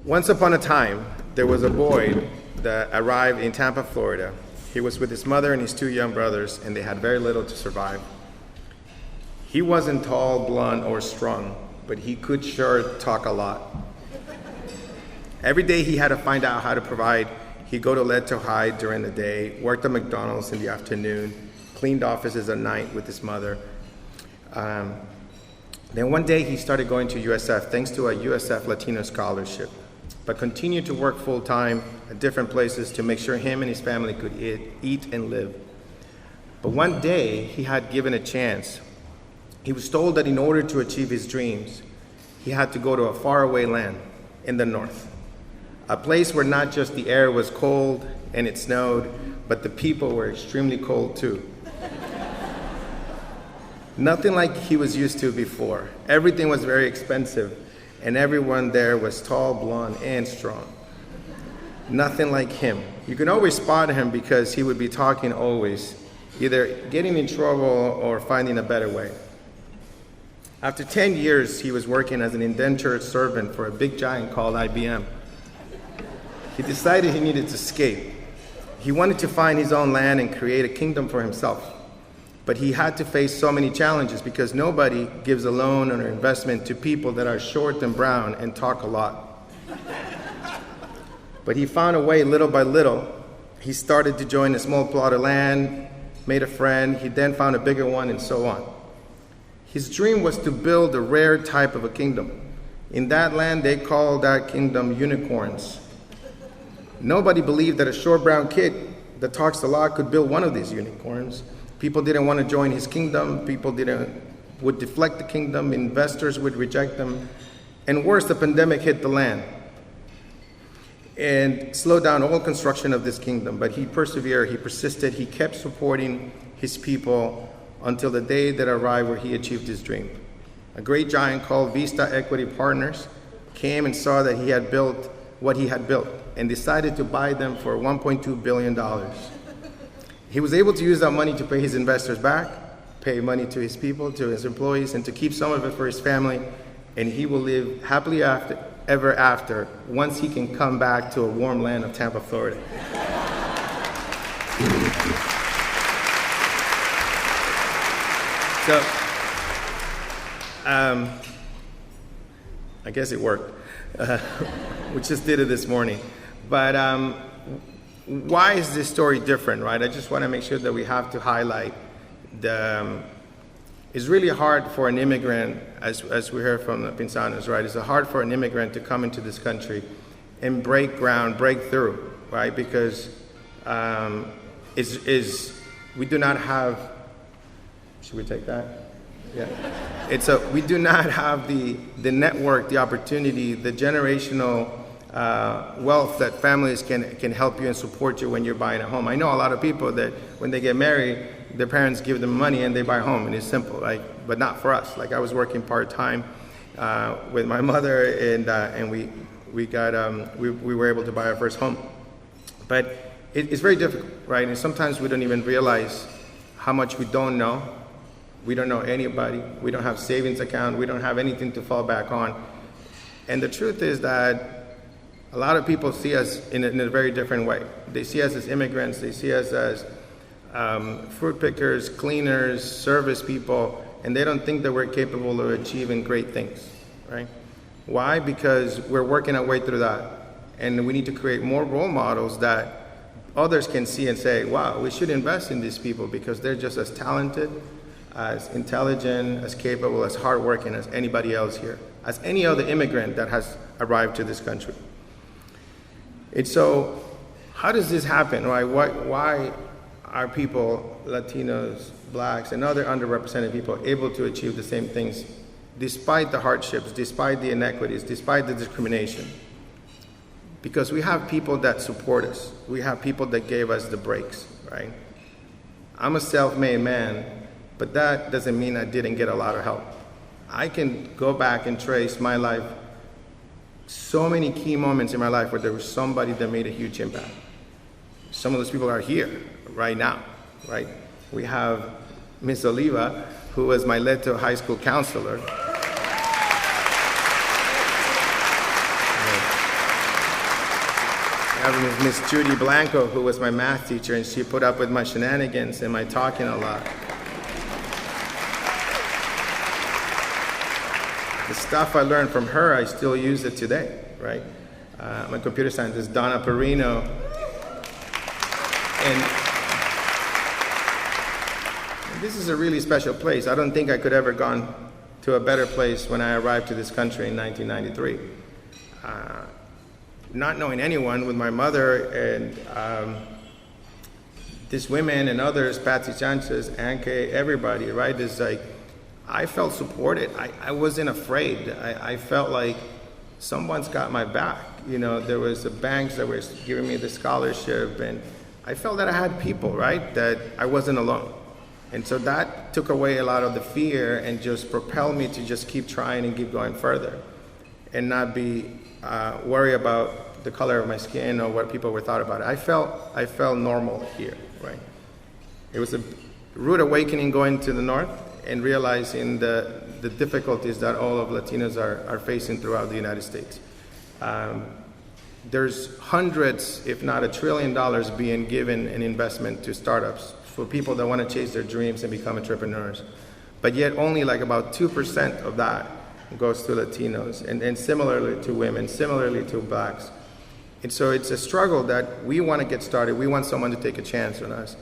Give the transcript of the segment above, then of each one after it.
Once upon a time, there was a boy that arrived in Tampa, Florida. He was with his mother and his two young brothers, and they had very little to survive. He wasn't tall, blonde, or strong, but he could sure talk a lot. Every day he had to find out how to provide. He'd go to lead to hide during the day, worked at McDonald's in the afternoon, cleaned offices at night with his mother. Then one day he started going to USF thanks to a USF Latino scholarship, but continued to work full-time at different places to make sure him and his family could eat and live. But one day he had given a chance. He was told that in order to achieve his dreams, he had to go to a faraway land in the north, a place where not just the air was cold and it snowed, but the people were extremely cold too. Nothing like he was used to before. Everything was very expensive, and everyone there was tall, blonde, and strong. Nothing like him. You could always spot him because he would be talking always, either getting in trouble or finding a better way. After 10 years, he was working as an indentured servant for a big giant called IBM. He decided he needed to escape. He wanted to find his own land and create a kingdom for himself. But he had to face so many challenges because nobody gives a loan or investment to people that are short and brown and talk a lot. But he found a way little by little. He started to join a small plot of land, made a friend, he then found a bigger one, and so on. His dream was to build a rare type of a kingdom. In that land, they called that kingdom unicorns. Nobody believed that a short brown kid that talks a lot could build one of these unicorns. People didn't want to join his kingdom. People would deflect the kingdom. Investors would reject them. And worse, the pandemic hit the land and slowed down all construction of this kingdom. But he persevered, he persisted, he kept supporting his people until the day that arrived where he achieved his dream. A great giant called Vista Equity Partners came and saw that he had built what he had built and decided to buy them for $1.2 billion. He was able to use that money to pay his investors back, pay money to his people, to his employees, and to keep some of it for his family, and he will live happily ever after once he can come back to a warm land of Tampa, Florida. So, I guess it worked. We just did it this morning. But why is this story different, right? I just want to make sure that we have to highlight it's really hard for an immigrant, as we heard from the Pinzanos, right? It's hard for an immigrant to come into this country and break ground, break through, right? Because we do not have, should we take that? Yeah. We do not have the network, the opportunity, the generational wealth that families can help you and support you when you're buying a home. I know a lot of people that when they get married, their parents give them money and they buy a home, and it's simple, like, but not for us. Like, I was working part-time with my mother, and we were able to buy our first home. But it's very difficult, right? And sometimes we don't even realize how much we don't know. We don't know anybody. We don't have savings account. We don't have anything to fall back on. And the truth is that a lot of people see us in a very different way. They see us as immigrants. They see us as fruit pickers, cleaners, service people, and they don't think that we're capable of achieving great things, right? Why? Because we're working our way through that. And we need to create more role models that others can see and say, wow, we should invest in these people because they're just as talented, as intelligent, as capable, as hardworking as anybody else here, as any other immigrant that has arrived to this country. And so, how does this happen, right? Why are people, Latinos, blacks, and other underrepresented people able to achieve the same things despite the hardships, despite the inequities, despite the discrimination? Because we have people that support us. We have people that gave us the breaks, right? I'm a self-made man, but that doesn't mean I didn't get a lot of help. I can go back and trace my life, so many key moments in my life where there was somebody that made a huge impact. Some of those people are here right now, right? We have Miss Oliva, who was my Leto high school counselor. have Miss Judy Blanco, who was my math teacher, and she put up with my shenanigans and my talking a lot. The stuff I learned from her, I still use it today, right? My computer scientist, Donna Perino. And this is a really special place. I don't think I could ever gone to a better place when I arrived to this country in 1993. Not knowing anyone, with my mother and these women and others, Patsy Sanchez, Anke, everybody, right? It's like, I felt supported. I wasn't afraid. I felt like someone's got my back. You know, there was the banks that were giving me the scholarship, and I felt that I had people, right? That I wasn't alone. And so that took away a lot of the fear and just propelled me to just keep trying and keep going further and not be worry about the color of my skin or what people were thought about it. I felt normal here, right? It was a rude awakening going to the north and realizing the difficulties that all of Latinos are facing throughout the United States. There's hundreds, if not $1 trillion, being given in investment to startups for people that want to chase their dreams and become entrepreneurs. But yet only like about 2% of that goes to Latinos, and similarly to women, similarly to blacks. And so it's a struggle that we want to get started. We want someone to take a chance on us.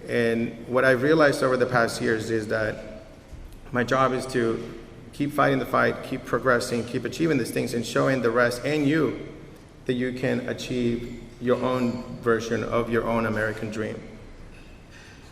And what I've realized over the past years is that my job is to keep fighting the fight, keep progressing, keep achieving these things, and showing the rest and you that you can achieve your own version of your own American dream.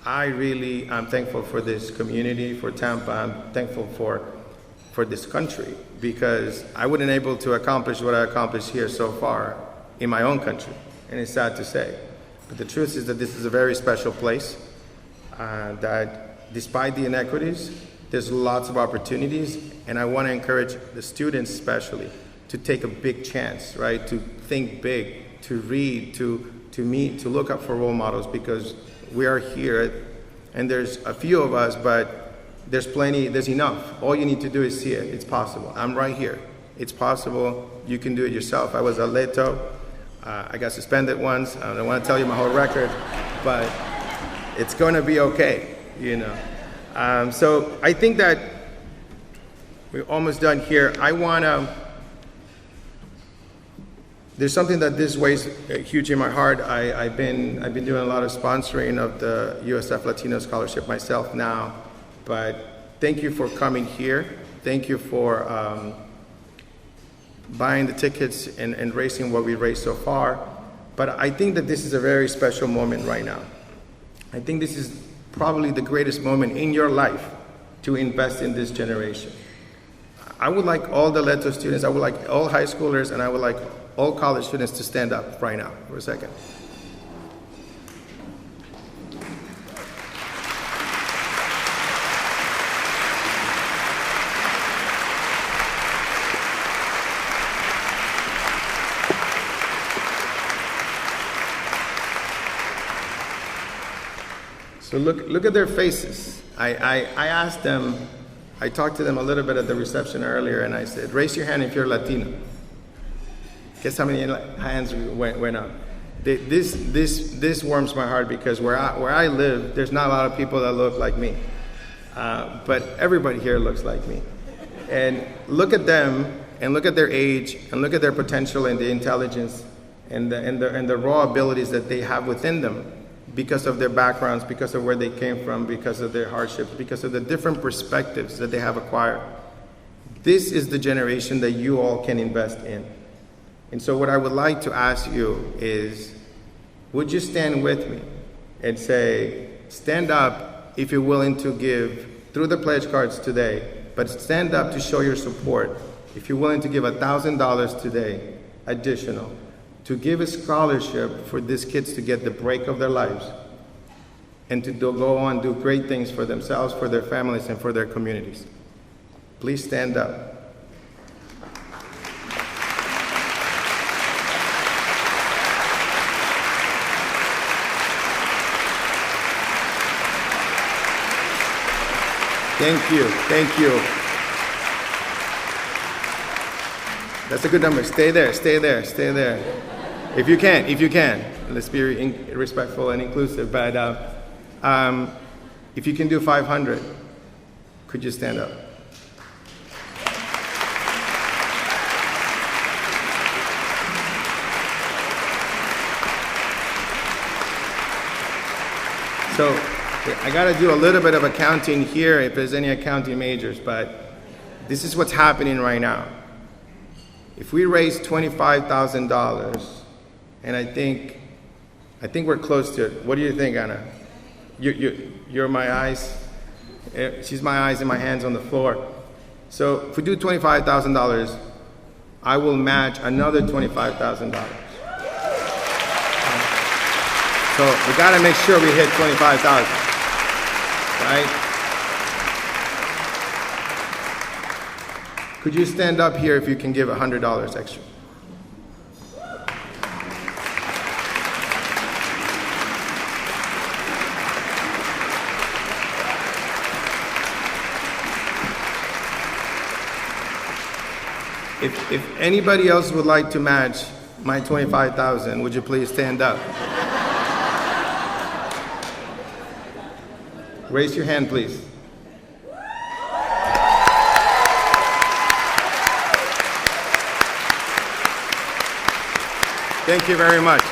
I really am thankful for this community, for Tampa. I'm thankful for this country, because I wouldn't able to accomplish what I accomplished here so far in my own country, and it's sad to say. But the truth is that this is a very special place, that despite the inequities, there's lots of opportunities, and I want to encourage the students especially to take a big chance, right? To think big, to read, to meet, to look up for role models, because we are here, and there's a few of us, but there's plenty, there's enough. All you need to do is see it. It's possible. I'm right here. It's possible. You can do it yourself. I was a Leto. I got suspended once. I don't want to tell you my whole record, but it's going to be okay, you know. So I think that we're almost done here. I want to, there's something that this weighs huge in my heart. I've been doing a lot of sponsoring of the USF Latino Scholarship myself now, but thank you for coming here. Thank you for buying the tickets and raising what we raised so far. But I think that this is a very special moment right now. I think this is probably the greatest moment in your life to invest in this generation. I would like all the Leto students, I would like all high schoolers, and I would like all college students to stand up right now for a second. So look at their faces. I asked them, I talked to them a little bit at the reception earlier, and I said, raise your hand if you're Latino. Guess how many hands went up? This warms my heart, because where I live, there's not a lot of people that look like me. But everybody here looks like me. And look at them, and look at their age, and look at their potential and the intelligence and the raw abilities that they have within them, because of their backgrounds, because of where they came from, because of their hardships, because of the different perspectives that they have acquired. This is the generation that you all can invest in. And so what I would like to ask you is, would you stand with me and say, stand up if you're willing to give through the pledge cards today, but stand up to show your support if you're willing to give $1,000 today, additional, to give a scholarship for these kids to get the break of their lives and to go on and do great things for themselves, for their families, and for their communities. Please stand up. Thank you, thank you. That's a good number. Stay there, stay there, stay there. If you can. Let's be respectful and inclusive. But if you can do 500, could you stand up? So I got to do a little bit of accounting here if there's any accounting majors, but this is what's happening right now. If we raise $25,000, and I think we're close to it. What do you think, Anna? You're my eyes. She's my eyes and my hands on the floor. So if we do $25,000, I will match another $25,000. So we got to make sure we hit 25,000, right? Could you stand up here if you can give $100 extra? If anybody else would like to match my 25,000, would you please stand up? Raise your hand, please. Thank you very much.